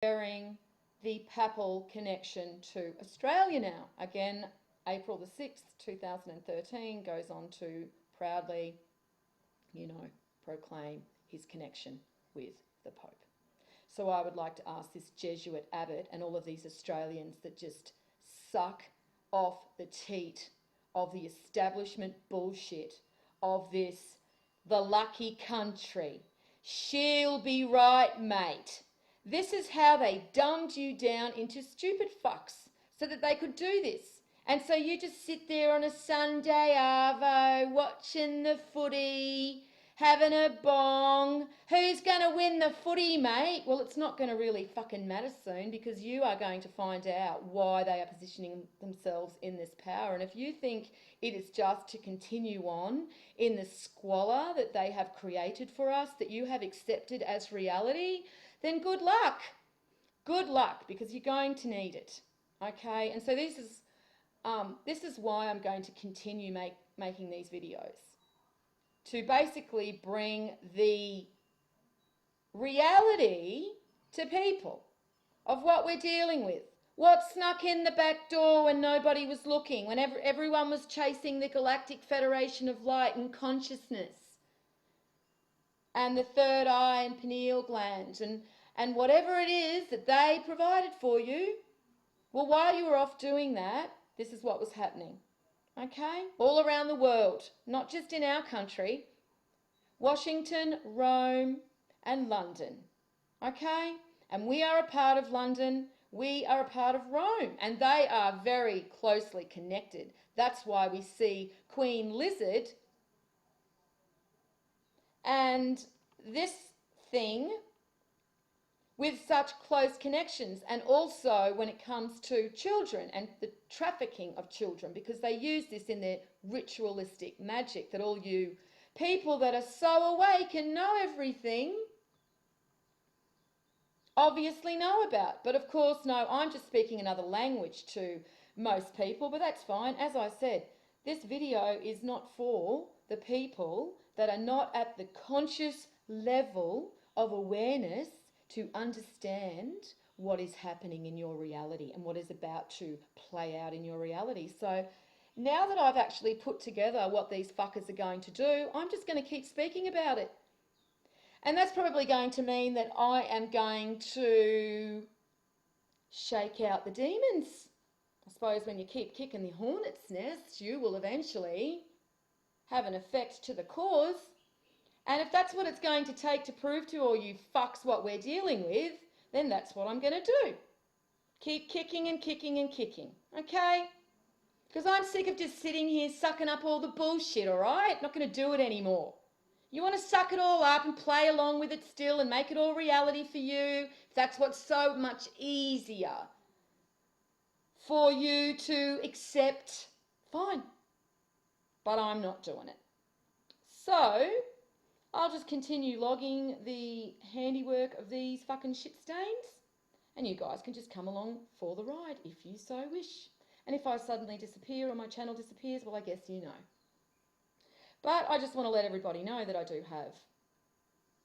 bearing the papal connection to Australia now. Again, April the 6th, 2013, goes on to proudly, proclaim his connection with the Pope. So I would like to ask this Jesuit abbot and all of these Australians that just suck off the teat of the establishment bullshit of this, the lucky country. She'll be right, mate. This is how they dumbed you down into stupid fucks so that they could do this. And so you just sit there on a Sunday arvo, watching the footy, having a bong. Who's going to win the footy, mate? Well, it's not going to really fucking matter soon, because you are going to find out why they are positioning themselves in this power. And if you think it is just to continue on in the squalor that they have created for us, that you have accepted as reality, then good luck. Good luck, because you're going to need it. Okay? And so this is why I'm going to continue making these videos, to basically bring the reality to people of what we're dealing with. What snuck in the back door when nobody was looking, when everyone was chasing the Galactic Federation of Light and Consciousness, and the third eye and pineal gland, and whatever it is that they provided for you. Well, while you were off doing that, this is what was happening. Okay? All around the world, not just in our country. Washington, Rome, and London. Okay? And we are a part of London. We are a part of Rome. And they are very closely connected. That's why we see Queen Lizard and this thing with such close connections, and also when it comes to children and the trafficking of children, because they use this in their ritualistic magic that all you people that are so awake and know everything obviously know about. But of course, no, I'm just speaking another language to most people, but that's fine. As I said, this video is not for the people that are not at the conscious level of awareness to understand what is happening in your reality and what is about to play out in your reality. So now that I've actually put together what these fuckers are going to do, I'm just going to keep speaking about it. And that's probably going to mean that I am going to shake out the demons. I suppose when you keep kicking the hornet's nest, you will eventually have an effect to the cause. And if that's what it's going to take to prove to all you fucks what we're dealing with, then that's what I'm going to do. Keep kicking and kicking and kicking, okay? Because I'm sick of just sitting here sucking up all the bullshit, all right? Not going to do it anymore. You want to suck it all up and play along with it still and make it all reality for you? If that's what's so much easier for you to accept, fine. But I'm not doing it. So I'll just continue logging the handiwork of these fucking shit stains, and you guys can just come along for the ride if you so wish. And if I suddenly disappear or my channel disappears, well, I guess you know. But I just want to let everybody know that I do have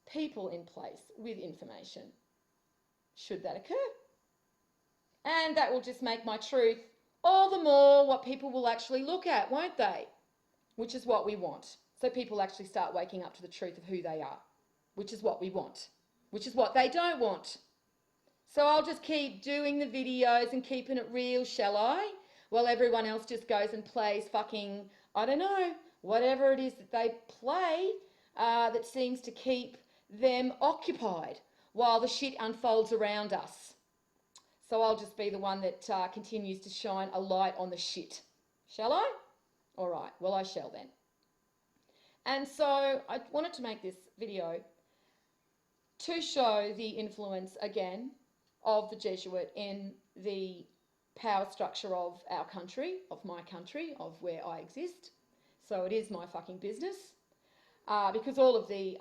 people in place with information, should that occur. And that will just make my truth all the more what people will actually look at, won't they? Which is what we want. So people actually start waking up to the truth of who they are, which is what we want, which is what they don't want. So I'll just keep doing the videos and keeping it real, shall I? While everyone else just goes and plays fucking, I don't know, whatever it is that they play that seems to keep them occupied while the shit unfolds around us. So I'll just be the one that continues to shine a light on the shit. Shall I? All right, well, I shall then. And so I wanted to make this video to show the influence, again, of the Jesuit in the power structure of our country, of my country, of where I exist. So it is my fucking business, because all of the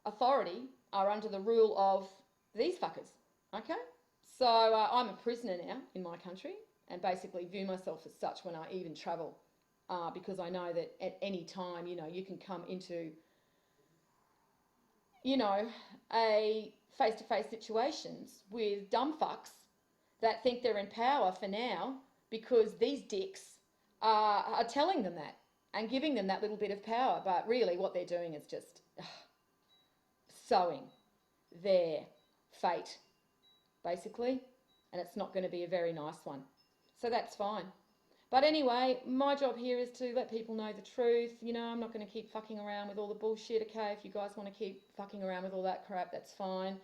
authority are under the rule of these fuckers, okay? So I'm a prisoner now in my country, and basically view myself as such when I even travel. Because I know that at any time, you can come into, you know, a face-to-face situations with dumb fucks that think they're in power for now because these dicks are telling them that and giving them that little bit of power. But really what they're doing is just sowing their fate, basically, and it's not going to be a very nice one. So that's fine. But anyway, my job here is to let people know the truth. You know, I'm not going to keep fucking around with all the bullshit, okay? If you guys want to keep fucking around with all that crap, that's fine.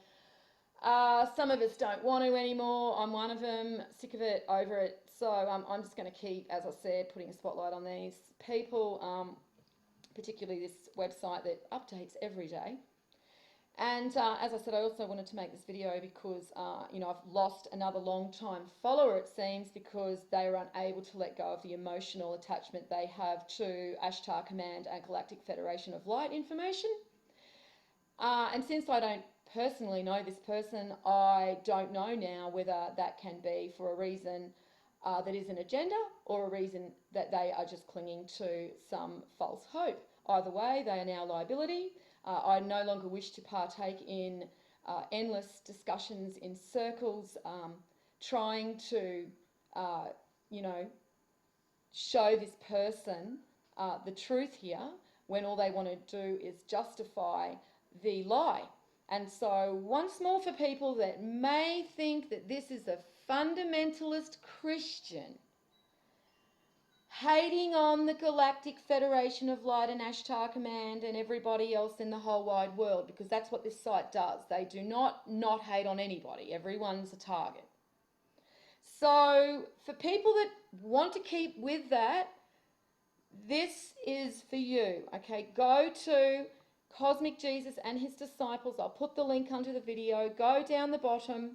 Some of us don't want to anymore. I'm one of them, sick of it, over it. So I'm just going to keep, as I said, putting a spotlight on these people, particularly this website that updates every day. And as I said, I also wanted to make this video because, you know, I've lost another long-time follower, it seems, because they are unable to let go of the emotional attachment they have to Ashtar Command and Galactic Federation of Light information. And since I don't personally know this person, I don't know now whether that can be for a reason that is an agenda or a reason that they are just clinging to some false hope. Either way, they are now a liability. I no longer wish to partake in endless discussions in circles, trying to, you know, show this person the truth here when all they want to do is justify the lie. And so once more, for people that may think that this is a fundamentalist Christian hating on the Galactic Federation of Light and Ashtar Command and everybody else in the whole wide world, because that's what this site does. They do not hate on anybody. Everyone's a target. So for people that want to keep with that, this is for you, okay? Go to Cosmic Jesus and his disciples. I'll put the link under the video. Go down the bottom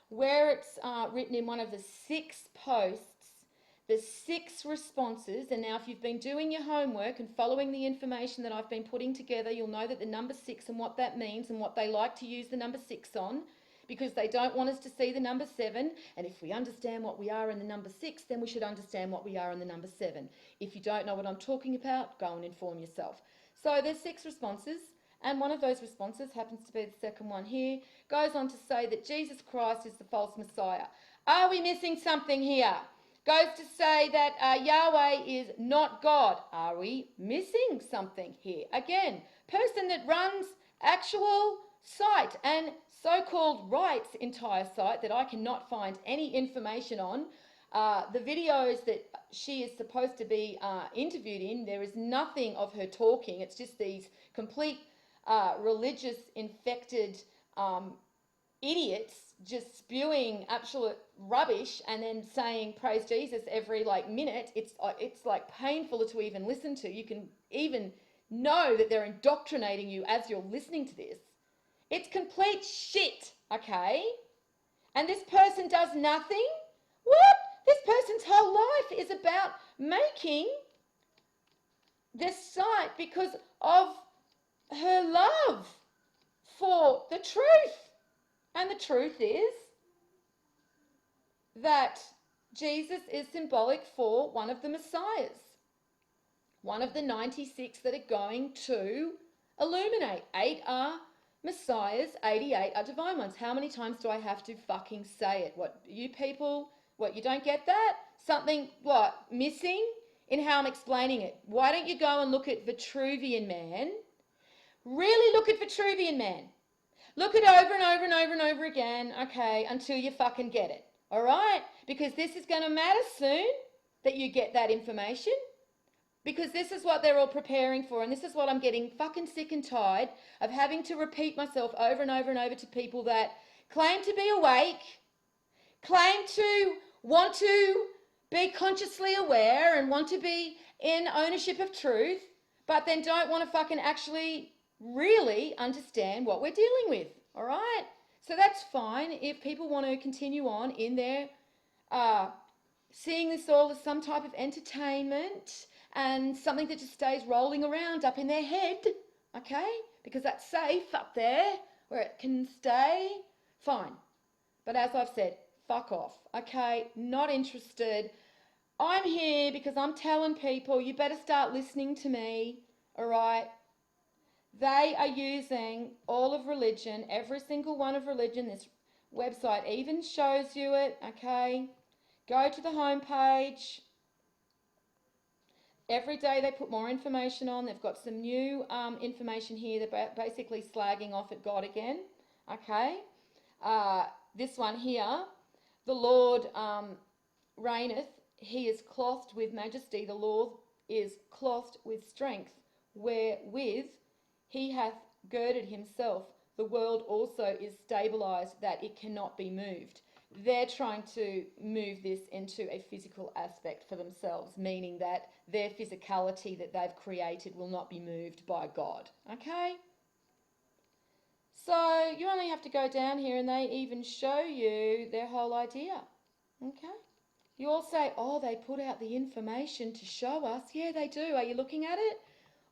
where it's written in one of the 6 posts, the 6 responses. And now if you've been doing your homework and following the information that I've been putting together, you'll know that the number 6 and what that means and what they like to use the number 6 on, because they don't want us to see the number 7. And if we understand what we are in the number 6, then we should understand what we are in the number 7. If you don't know what I'm talking about, go and inform yourself. So there's 6 responses, and one of those responses happens to be the second one here, goes on to say that Jesus Christ is the false Messiah. Are we missing something here? Goes to say that Yahweh is not God. Are we missing something here? Again, person that runs actual site and so-called writes entire site that I cannot find any information on. The videos that she is supposed to be interviewed in, there is nothing of her talking. It's just these complete religious infected idiots just spewing absolute rubbish and then saying praise Jesus every minute. It's like painful to even listen to. You can even know that they're indoctrinating you as you're listening to this. It's complete shit, okay? And this person does nothing? What? This person's whole life is about making this site because of her love for the truth. And the truth is that Jesus is symbolic for one of the messiahs, one of the 96 that are going to illuminate. 8 are messiahs, 88 are divine ones. How many times do I have to fucking say it? What, you people, what, you don't get that? Something, what, missing in how I'm explaining it? Why don't you go and look at Vitruvian Man? Really look at Vitruvian Man. Look it over and over and over and over again, okay, until you fucking get it, all right? Because this is going to matter soon that you get that information, because this is what they're all preparing for, and this is what I'm getting fucking sick and tired of having to repeat myself over and over and over to people that claim to be awake, claim to want to be consciously aware and want to be in ownership of truth, but then don't want to fucking actually really understand what we're dealing with, all right? So that's fine if people want to continue on in their seeing this all as some type of entertainment and something that just stays rolling around up in their head, okay? Because that's safe up there where it can stay, fine. But as I've said, fuck off, okay? Not interested. I'm here because I'm telling people you better start listening to me, all right? They are using all of religion, every single one of religion. This website even shows you it, okay? Go to the homepage. Every day they put more information on. They've got some new information here. They're basically slagging off at God again, okay? This one here, the Lord reigneth. He is clothed with majesty. The Lord is clothed with strength, wherewith he hath girded himself. The world also is stabilized, that it cannot be moved. They're trying to move this into a physical aspect for themselves, meaning that their physicality that they've created will not be moved by God. Okay? So you only have to go down here and they even show you their whole idea. Okay? You all say, oh, they put out the information to show us. Yeah, they do. Are you looking at it?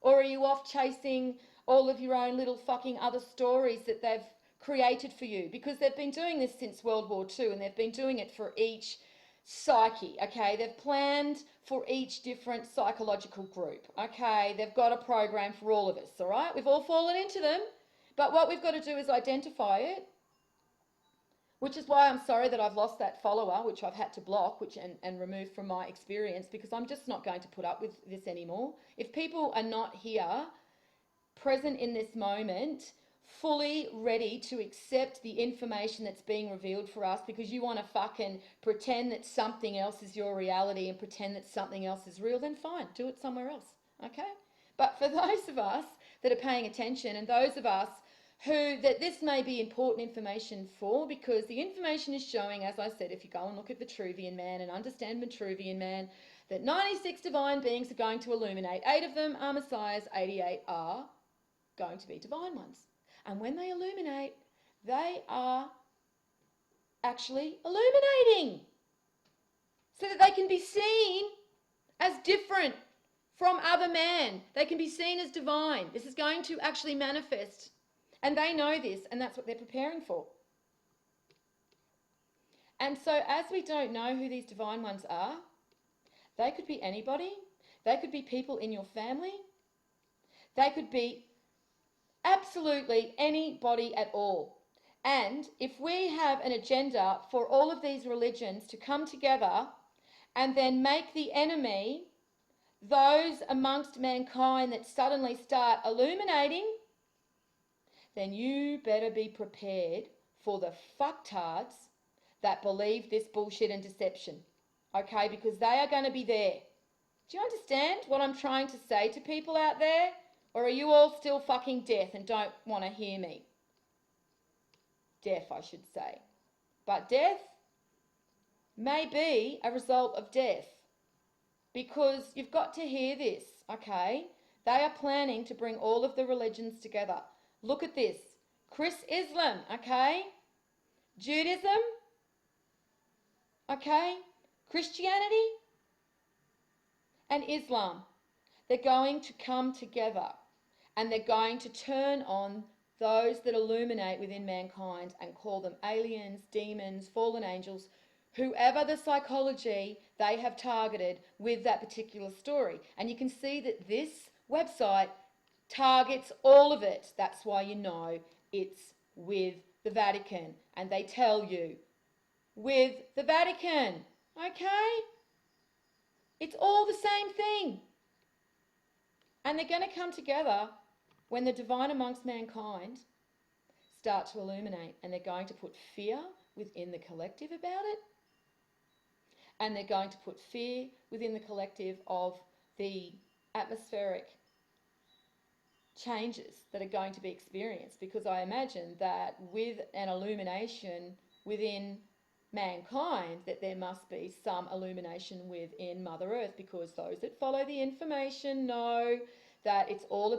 Or are you off chasing all of your own little fucking other stories that they've created for you? Because they've been doing this since World War II and they've been doing it for each psyche, okay? They've planned for each different psychological group, okay? They've got a program for all of us, all right? We've all fallen into them, but what we've got to do is identify it, which is why I'm sorry that I've lost that follower, which I've had to block and remove from my experience, because I'm just not going to put up with this anymore. If people are not here, present in this moment, fully ready to accept the information that's being revealed for us, because you want to fucking pretend that something else is your reality and pretend that something else is real, then fine, do it somewhere else, okay? But for those of us that are paying attention and those of us who that this may be important information for, because the information is showing, as I said, if you go and look at Vitruvian Man and understand Vitruvian Man, that 96 divine beings are going to illuminate. 8 of them are messiahs, 88 are going to be divine ones. And when they illuminate, they are actually illuminating so that they can be seen as different from other man. They can be seen as divine. This is going to actually manifest. And they know this, and that's what they're preparing for. And so as we don't know who these divine ones are, they could be anybody. They could be people in your family. They could be absolutely anybody at all. And if we have an agenda for all of these religions to come together and then make the enemy those amongst mankind that suddenly start illuminating, then you better be prepared for the fucktards that believe this bullshit and deception, okay? Because they are going to be there. Do you understand what I'm trying to say to people out there? Or are you all still fucking deaf and don't want to hear me? Deaf, I should say. But death may be a result of death, because you've got to hear this, okay? They are planning to bring all of the religions together. Look at this. Islam, okay? Judaism, okay? Christianity and Islam. They're going to come together and they're going to turn on those that illuminate within mankind and call them aliens, demons, fallen angels, whoever the psychology they have targeted with that particular story. And you can see that this website targets all of it. That's why you know it's with the Vatican. And they tell you, with the Vatican, okay? It's all the same thing. And they're going to come together when the divine amongst mankind start to illuminate, and they're going to put fear within the collective about it, and they're going to put fear within the collective of the atmospheric changes that are going to be experienced, because I imagine that with an illumination within mankind, that there must be some illumination within Mother Earth, because those that follow the information know that it's all